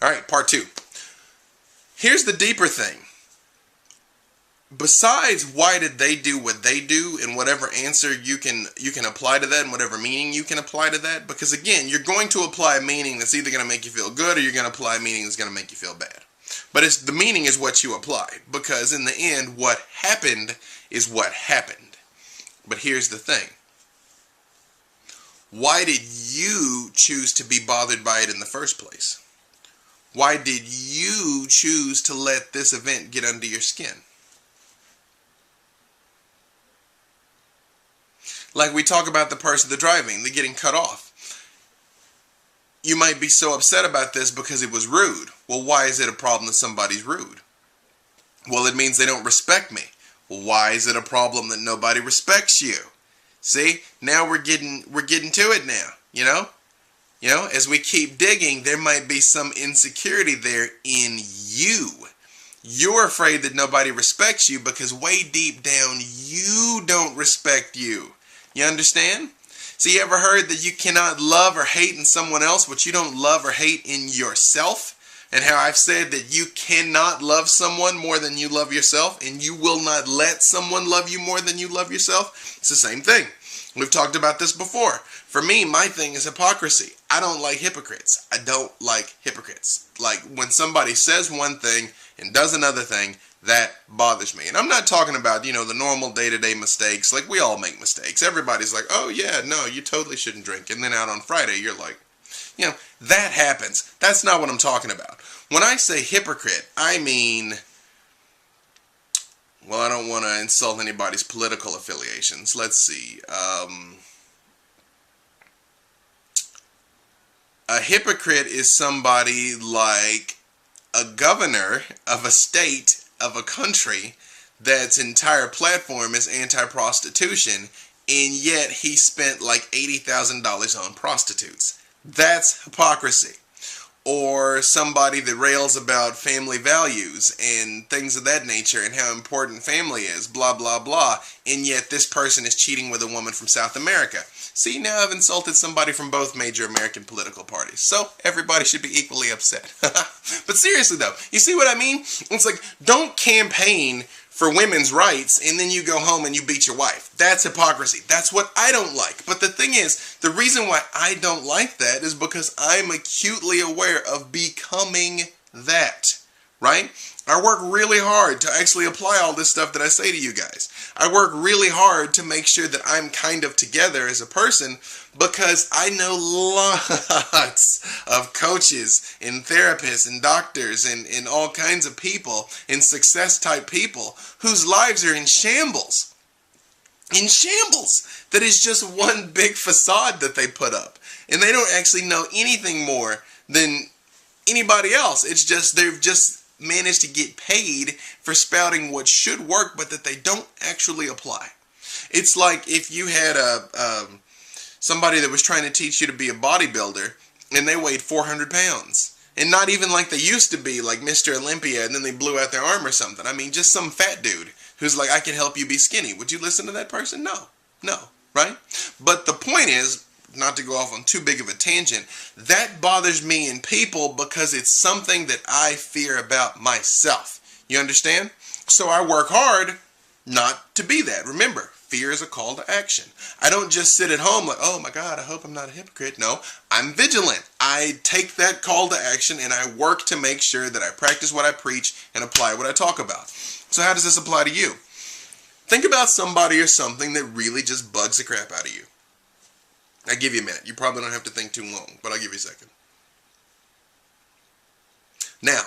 All right, part 2. Here's the deeper thing. Besides why did they do what they do, and whatever answer you can apply to that, and whatever meaning you can apply to that, because again, you're going to apply a meaning that's either going to make you feel good or you're going to apply a meaning that's going to make you feel bad. But the meaning is what you apply, because in the end, what happened is what happened. But here's the thing. Why did you choose to be bothered by it in the first place? Why did you choose to let this event get under your skin? Like we talk about the person, the driving, the getting cut off. You might be so upset about this because it was rude. Well, why is it a problem that somebody's rude? Well, it means they don't respect me. Well, why is it a problem that nobody respects you? See, now we're getting to it now, you know? You know, as we keep digging, there might be some insecurity there in you. You're afraid that nobody respects you because way deep down, you don't respect you. You understand? So you ever heard that you cannot love or hate in someone else what you don't love or hate in yourself? And how I've said that you cannot love someone more than you love yourself, and you will not let someone love you more than you love yourself? It's the same thing. We've talked about this before. For me, my thing is hypocrisy. I don't like hypocrites. I don't like hypocrites. Like when somebody says one thing and does another thing, that bothers me. And I'm not talking about, you know, the normal day-to-day mistakes. Like we all make mistakes. Everybody's like, oh yeah, no, you totally shouldn't drink. And then out on Friday, you're like, you know, that happens. That's not what I'm talking about. When I say hypocrite, I mean, well, I don't want to insult anybody's political affiliations. Let's see. A hypocrite is somebody like a governor of a state, of a country, that's entire platform is anti-prostitution, and yet he spent like $80,000 on prostitutes. That's hypocrisy. Or somebody that rails about family values and things of that nature and how important family is, blah, blah, blah, and yet this person is cheating with a woman from South America. See, now I've insulted somebody from both major American political parties, so everybody should be equally upset. But seriously though, you see what I mean? It's like, don't campaign for women's rights and then you go home and you beat your wife. That's hypocrisy. That's what I don't like. But the thing is, the reason why I don't like that is because I'm acutely aware of becoming that, right? I work really hard to actually apply all this stuff that I say to you guys. I work really hard to make sure that I'm kind of together as a person because I know lots of coaches and therapists and doctors and all kinds of people and success type people whose lives are in shambles. In shambles. That is just one big facade that they put up. And they don't actually know anything more than anybody else. It's just they've just managed to get paid for spouting what should work but that they don't actually apply. It's like if you had somebody that was trying to teach you to be a bodybuilder and they weighed 400 pounds. And not even like they used to be, like Mr. Olympia, and then they blew out their arm or something. I mean, just some fat dude who's like, I can help you be skinny. Would you listen to that person? No, right? But the point is, not to go off on too big of a tangent, that bothers me in people because it's something that I fear about myself. You understand? So I work hard not to be that. Remember, fear is a call to action. I don't just sit at home like, oh my God, I hope I'm not a hypocrite. No, I'm vigilant. I take that call to action and I work to make sure that I practice what I preach and apply what I talk about. So how does this apply to you? Think about somebody or something that really just bugs the crap out of you. I'll give you a minute. You probably don't have to think too long, but I'll give you a second. Now,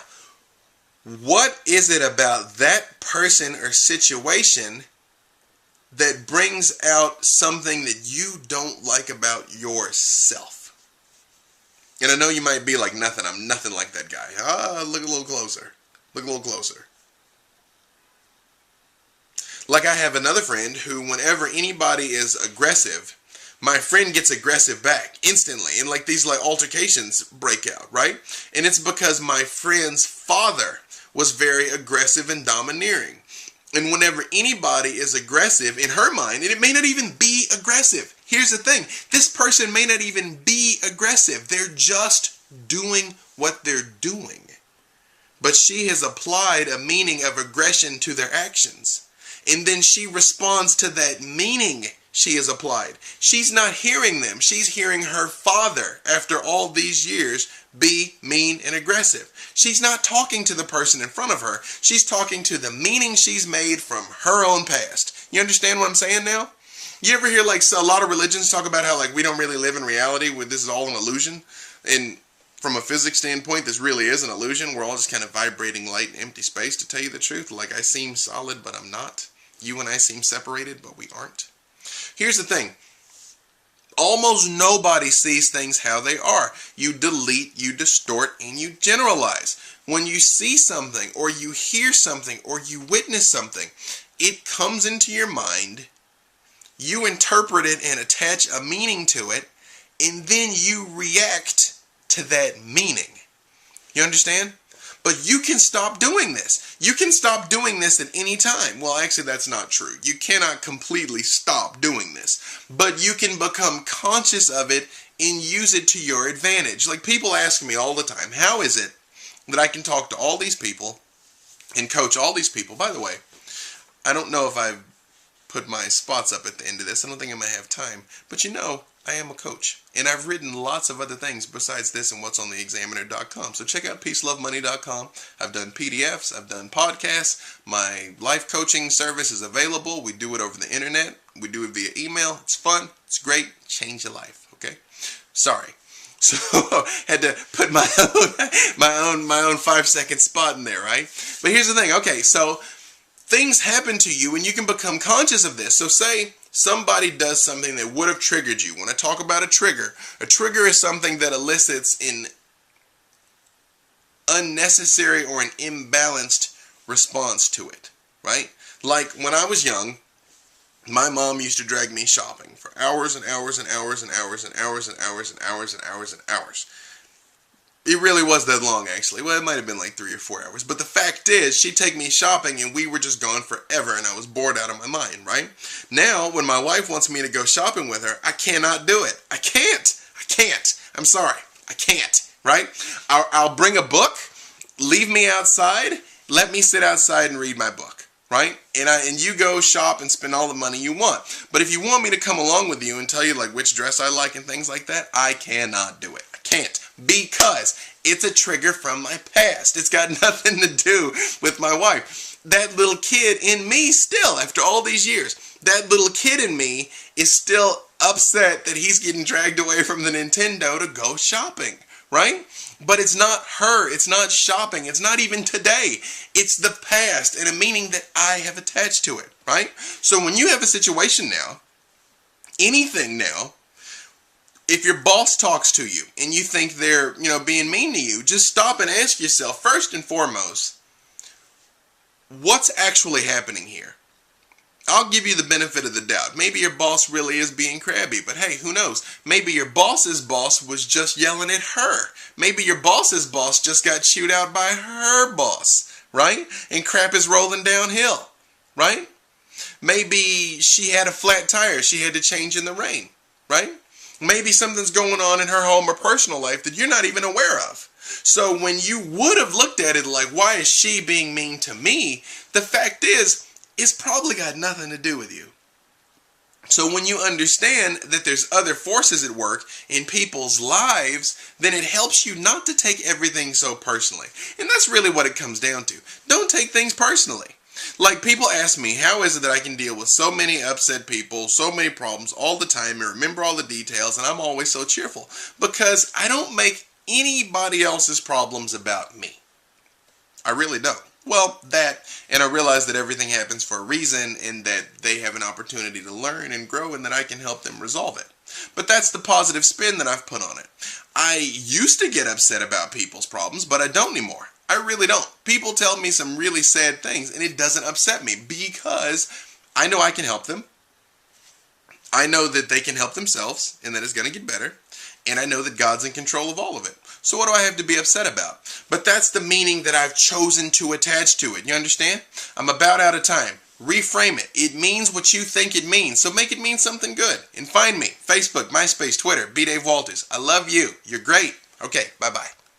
what is it about that person or situation that brings out something that you don't like about yourself? And I know you might be like, nothing. I'm nothing like that guy. Look a little closer. Look a little closer. Like I have another friend who, whenever anybody is aggressive, my friend gets aggressive back instantly, and like these like altercations break out, right? And it's because my friend's father was very aggressive and domineering. And whenever anybody is aggressive, in her mind, and it may not even be aggressive. Here's the thing. This person may not even be aggressive. They're just doing what they're doing. But she has applied a meaning of aggression to their actions. And then she responds to that meaning she has applied. She's not hearing them. She's hearing her father, after all these years, be mean and aggressive. She's not talking to the person in front of her. She's talking to the meaning she's made from her own past. You understand what I'm saying now? You ever hear like a lot of religions talk about how like we don't really live in reality, where this is all an illusion? And from a physics standpoint, this really is an illusion. We're all just kind of vibrating light in empty space, to tell you the truth. Like, I seem solid, but I'm not. You and I seem separated, but we aren't. Here's the thing. Almost nobody sees things how they are. You delete, you distort, and you generalize. When you see something, or you hear something, or you witness something, it comes into your mind, you interpret it and attach a meaning to it, and then you react to that meaning. You understand? But you can stop doing this. You can stop doing this at any time. Well, actually, that's not true. You cannot completely stop doing this. But you can become conscious of it and use it to your advantage. Like, people ask me all the time, how is it that I can talk to all these people and coach all these people? By the way, I don't know if I've put my spots up at the end of this. I don't think I might have time. But you know, I am a coach, and I've written lots of other things besides this and what's on theexaminer.com. So check out peacelovemoney.com. I've done PDFs, I've done podcasts. My life coaching service is available. We do it over the internet. We do it via email. It's fun. It's great. Change your life. Okay. Sorry. So had to put my own 5-second spot in there, right? But here's the thing. Okay, so things happen to you, and you can become conscious of this. So say somebody does something that would have triggered you. When I talk about a trigger is something that elicits an unnecessary or an imbalanced response to it, right? Like when I was young, my mom used to drag me shopping for hours and hours and hours and hours and hours and hours and hours and hours and hours. It really was that long, actually. Well, it might have been like 3 or 4 hours. But the fact is, she'd take me shopping and we were just gone forever, and I was bored out of my mind, right? Now, when my wife wants me to go shopping with her, I cannot do it. I can't. I'm sorry. I can't, right? I'll bring a book, leave me outside, let me sit outside and read my book, right? And you go shop and spend all the money you want. But if you want me to come along with you and tell you like which dress I like and things like that, I cannot do it. I can't. Because it's a trigger from my past. It's got nothing to do with my wife. That little kid in me still, after all these years, that little kid in me is still upset that he's getting dragged away from the Nintendo to go shopping, right? But it's not her. It's not shopping. It's not even today. It's the past and a meaning that I have attached to it, right? So when you have a situation now, anything now, if your boss talks to you and you think they're, being mean to you, just stop and ask yourself, first and foremost, what's actually happening here? I'll give you the benefit of the doubt. Maybe your boss really is being crabby, but hey, who knows? Maybe your boss's boss was just yelling at her. Maybe your boss's boss just got chewed out by her boss, right? And crap is rolling downhill, right? Maybe she had a flat tire she had to change in the rain, right? Maybe something's going on in her home or personal life that you're not even aware of. So when you would have looked at it like, why is she being mean to me? The fact is, it's probably got nothing to do with you. So when you understand that there's other forces at work in people's lives, then it helps you not to take everything so personally. And that's really what it comes down to. Don't take things personally. Like, people ask me, how is it that I can deal with so many upset people, so many problems all the time, and remember all the details, and I'm always so cheerful? Because I don't make anybody else's problems about me. I really don't. Well, that, and I realize that everything happens for a reason, and that they have an opportunity to learn and grow, and that I can help them resolve it. But that's the positive spin that I've put on it. I used to get upset about people's problems, but I don't anymore. I really don't. People tell me some really sad things, and it doesn't upset me because I know I can help them. I know that they can help themselves, and that it's going to get better. And I know that God's in control of all of it. So what do I have to be upset about? But that's the meaning that I've chosen to attach to it. You understand? I'm about out of time. Reframe it. It means what you think it means. So make it mean something good. And find me. Facebook, MySpace, Twitter, B. Dave Walters. I love you. You're great. Okay, bye-bye.